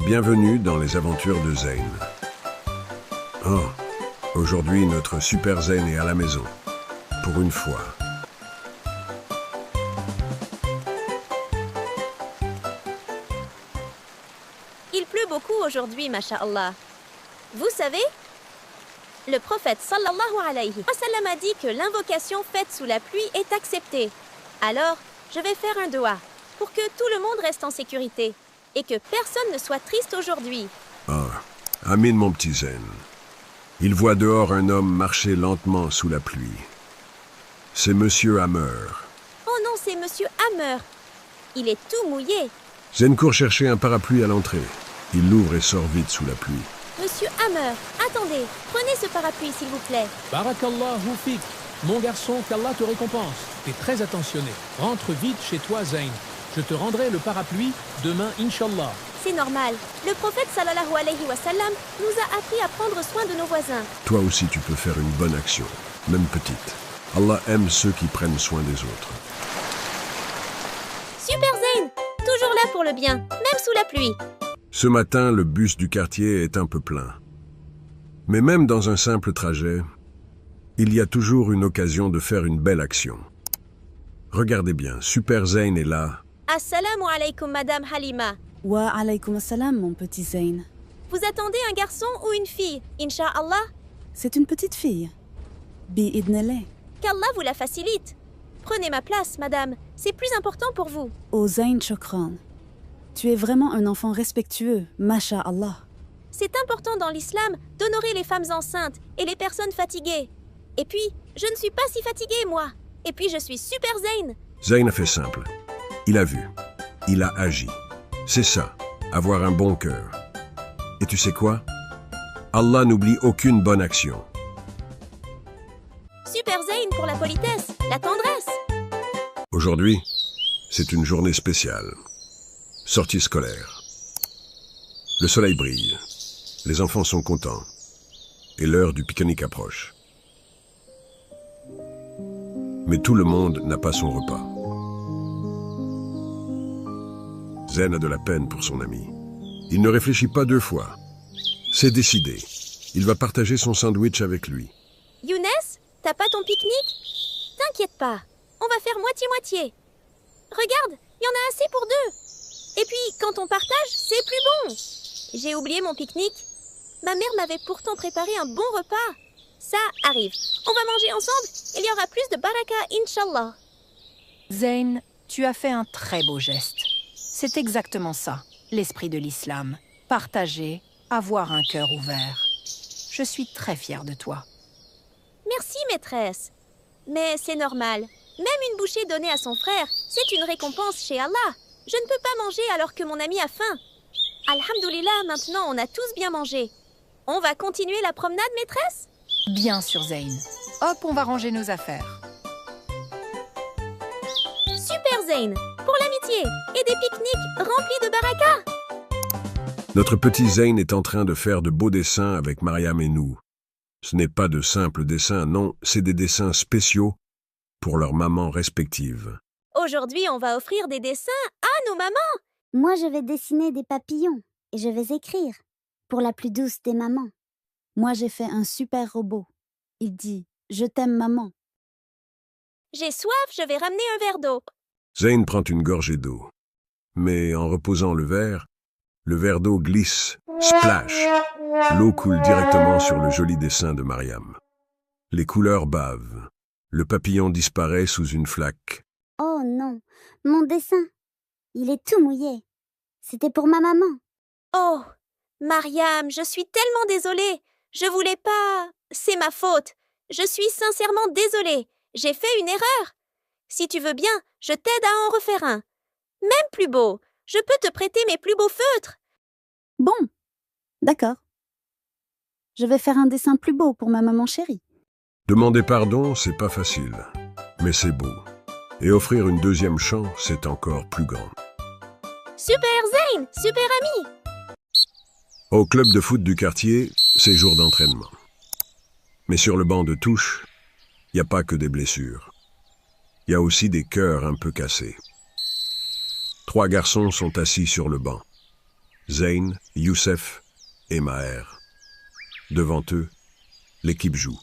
Bienvenue dans les aventures de Zayn. Oh, aujourd'hui notre super Zayn est à la maison. Pour une fois. Il pleut beaucoup aujourd'hui, masha'Allah. Vous savez, le prophète sallallahu alayhi wa sallam a dit que l'invocation faite sous la pluie est acceptée. Alors, je vais faire un doua pour que tout le monde reste en sécurité et que personne ne soit triste aujourd'hui. Ah, Amin mon petit Zayn. Il voit dehors un homme marcher lentement sous la pluie. C'est Monsieur Hammer. Oh non, c'est Monsieur Hammer. Il est tout mouillé. Zayn court chercher un parapluie à l'entrée. Il l'ouvre et sort vite sous la pluie. Monsieur Hammer, attendez, prenez ce parapluie s'il vous plaît. Barakallahu fik. Mon garçon, qu'Allah te récompense. T'es très attentionné. Rentre vite chez toi, Zayn. Je te rendrai le parapluie demain, Inch'Allah. C'est normal. Le prophète sallallahu alayhi wa sallam nous a appris à prendre soin de nos voisins. Toi aussi tu peux faire une bonne action, même petite. Allah aime ceux qui prennent soin des autres. Super Zayn, toujours là pour le bien, même sous la pluie. Ce matin, le bus du quartier est un peu plein. Mais même dans un simple trajet, il y a toujours une occasion de faire une belle action. Regardez bien, Super Zayn est là. Assalamu alaikum, Madame Halima. Wa alaykoum assalam, mon petit Zayn. Vous attendez un garçon ou une fille, Inch'Allah? C'est une petite fille. Bi'idnillah. Qu'Allah vous la facilite. Prenez ma place, Madame. C'est plus important pour vous. Oh Zayn Shokran. Tu es vraiment un enfant respectueux, masha'Allah. C'est important dans l'islam d'honorer les femmes enceintes et les personnes fatiguées. Et puis, je ne suis pas si fatiguée, moi. Et puis, je suis Super Zayn. Zayn a fait simple. Il a vu. Il a agi. C'est ça, avoir un bon cœur. Et tu sais quoi? Allah n'oublie aucune bonne action. Super Zayn pour la politesse, la tendresse. Aujourd'hui, c'est une journée spéciale. Sortie scolaire. Le soleil brille. Les enfants sont contents. Et l'heure du pique-nique approche. Mais tout le monde n'a pas son repas. Zayn a de la peine pour son ami. Il ne réfléchit pas deux fois. C'est décidé. Il va partager son sandwich avec lui. Younes, t'as pas ton pique-nique? T'inquiète pas, on va faire moitié-moitié. Regarde, il y en a assez pour deux. Et puis, quand on partage, c'est plus bon. J'ai oublié mon pique-nique. Ma mère m'avait pourtant préparé un bon repas. Ça arrive. On va manger ensemble. Il y aura plus de baraka, Inch'Allah. Zayn, tu as fait un très beau geste. C'est exactement ça, l'esprit de l'islam. Partager, avoir un cœur ouvert. Je suis très fière de toi. Merci, maîtresse. Mais c'est normal. Même une bouchée donnée à son frère, c'est une récompense chez Allah. Je ne peux pas manger alors que mon ami a faim. Alhamdoulilah, maintenant on a tous bien mangé. On va continuer la promenade, maîtresse? Bien sûr, Zayn. Hop, on va ranger nos affaires. Super Zayn, pour l'amitié et des pique-niques remplis de baraka. Notre petit Zayn est en train de faire de beaux dessins avec Mariam et nous. Ce n'est pas de simples dessins, non, c'est des dessins spéciaux pour leurs mamans respectives. Aujourd'hui, on va offrir des dessins à nos mamans. Moi, je vais dessiner des papillons et je vais écrire pour la plus douce des mamans. Moi, j'ai fait un super robot. Il dit « Je t'aime, maman ». J'ai soif, je vais ramener un verre d'eau. Zayn prend une gorgée d'eau. Mais en reposant le verre d'eau glisse, splash. L'eau coule directement sur le joli dessin de Mariam. Les couleurs bavent. Le papillon disparaît sous une flaque. Oh non, mon dessin, il est tout mouillé. C'était pour ma maman. Oh, Mariam, je suis tellement désolée. Je voulais pas... C'est ma faute. Je suis sincèrement désolée. J'ai fait une erreur. Si tu veux bien, je t'aide à en refaire un. Même plus beau. Je peux te prêter mes plus beaux feutres. Bon, d'accord. Je vais faire un dessin plus beau pour ma maman chérie. Demander pardon, c'est pas facile. Mais c'est beau. Et offrir une deuxième chance, c'est encore plus grand. Super Zayn, super ami. Au club de foot du quartier, c'est jour d'entraînement. Mais sur le banc de touche, il n'y a pas que des blessures. Il y a aussi des cœurs un peu cassés. 3 garçons sont assis sur le banc. Zayn, Youssef et Maher. Devant eux, l'équipe joue.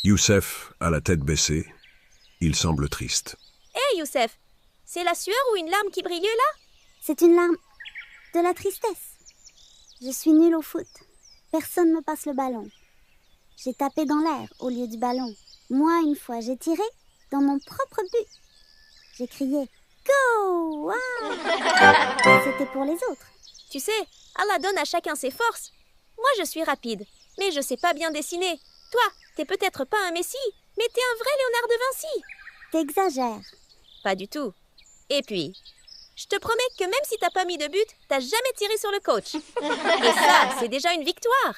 Youssef a la tête baissée. Il semble triste. Hé, Youssef, c'est la sueur ou une larme qui brille là? C'est une larme de la tristesse. Je suis nulle au foot. Personne ne me passe le ballon. J'ai tapé dans l'air au lieu du ballon. Moi, une fois, j'ai tiré dans mon propre but. J'ai crié « Go !» Wow. C'était pour les autres. Tu sais, Allah donne à chacun ses forces. Moi, je suis rapide, mais je sais pas bien dessiner. Toi, t'es peut-être pas un Messi, mais t'es un vrai Léonard de Vinci. T'exagères. Pas du tout. Et puis, je te promets que même si t'as pas mis de but, t'as jamais tiré sur le coach. Et ça, c'est déjà une victoire.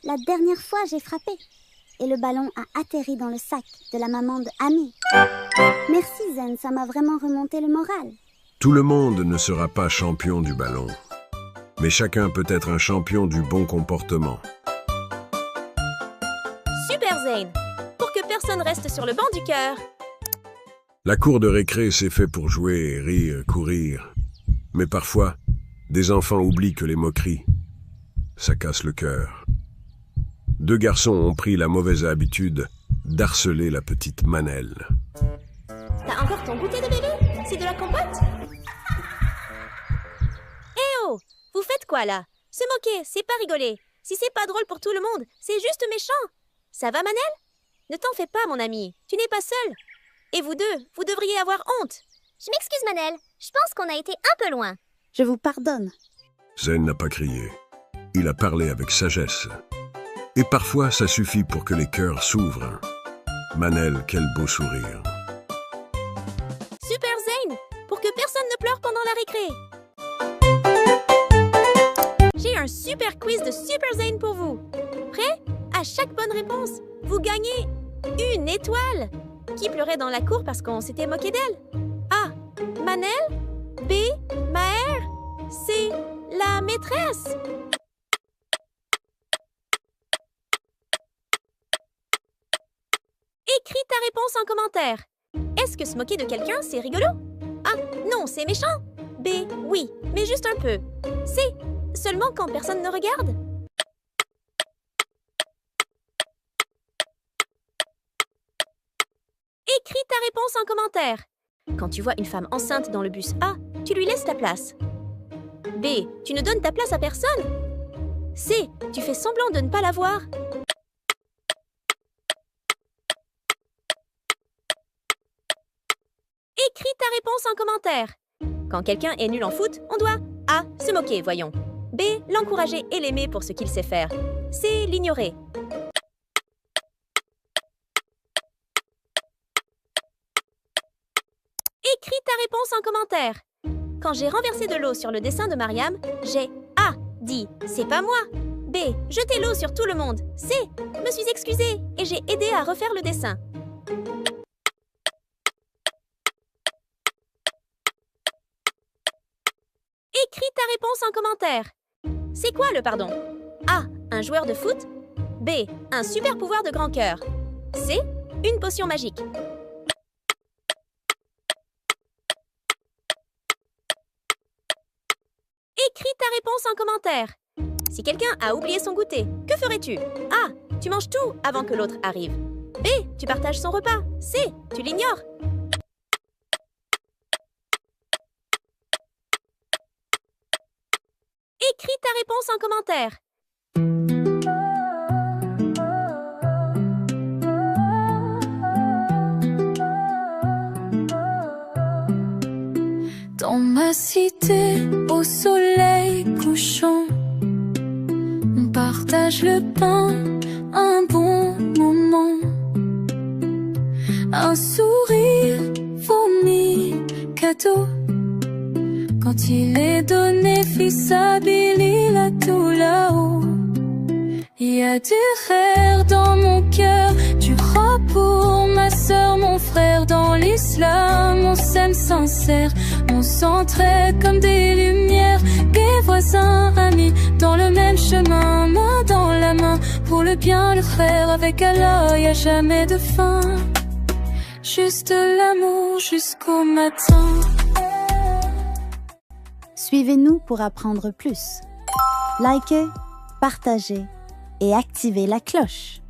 La dernière fois, j'ai frappé. Et le ballon a atterri dans le sac de la maman de Ami. Merci Zen, ça m'a vraiment remonté le moral. Tout le monde ne sera pas champion du ballon. Mais chacun peut être un champion du bon comportement. Super Zayn. Pour que personne reste sur le banc du cœur. La cour de récré, c'est fait pour jouer, rire, courir. Mais parfois, des enfants oublient que les moqueries, ça casse le cœur. 2 garçons ont pris la mauvaise habitude d'harceler la petite Manel. T'as encore ton goûter de bébé? C'est de la compote? Eh oh! Vous faites quoi là? Se moquer, c'est pas rigoler. Si c'est pas drôle pour tout le monde, c'est juste méchant. Ça va, Manel? Ne t'en fais pas, mon ami. Tu n'es pas seul. Et vous deux, vous devriez avoir honte. Je m'excuse, Manel. Je pense qu'on a été un peu loin. Je vous pardonne. Zen n'a pas crié. Il a parlé avec sagesse. Et parfois, ça suffit pour que les cœurs s'ouvrent. Manel, quel beau sourire. Super Zayn, pour que personne ne pleure pendant la récré. J'ai un super quiz de Super Zayn pour vous. Prêt? À chaque bonne réponse, vous gagnez une étoile. Qui pleurait dans la cour parce qu'on s'était moqué d'elle? A. Manel. B. Maher. C. La maîtresse. Écris ta réponse en commentaire. Est-ce que se moquer de quelqu'un, c'est rigolo? A. Non, c'est méchant. B. Oui, mais juste un peu. C. Seulement quand personne ne regarde. Écris ta réponse en commentaire. Quand tu vois une femme enceinte dans le bus A, tu lui laisses ta place. B. Tu ne donnes ta place à personne. C. Tu fais semblant de ne pas la voir. Écris ta réponse en commentaire. Quand quelqu'un est nul en foot, on doit A. Se moquer, voyons. B. L'encourager et l'aimer pour ce qu'il sait faire. C. L'ignorer. Écris ta réponse en commentaire. Quand j'ai renversé de l'eau sur le dessin de Mariam, j'ai A. Dit « C'est pas moi ». B. Jeté l'eau sur tout le monde. C. Me suis excusée et j'ai aidé à refaire le dessin. Écris ta réponse en commentaire. C'est quoi le pardon? A. Un joueur de foot. B. Un super pouvoir de grand cœur. C. Une potion magique. Écris ta réponse en commentaire. Si quelqu'un a oublié son goûter, que ferais-tu? A. Tu manges tout avant que l'autre arrive. B. Tu partages son repas. C. Tu l'ignores. Écris ta réponse en commentaire. Dans ma cité, au soleil couchant, on partage le pain, un bon moment. Un sourire vomi, cadeau. Quand il est donné, fils il a tout là-haut. Il y a du rire dans mon cœur, du rap pour ma sœur, mon frère. Dans l'islam, on s'aime sincère, on s'entraide comme des lumières. Des voisins, amis, dans le même chemin, main dans la main, pour le bien, le frère. Avec Allah, y a jamais de fin, juste l'amour jusqu'au matin. Suivez-nous pour apprendre plus. Likez, partagez et activez la cloche.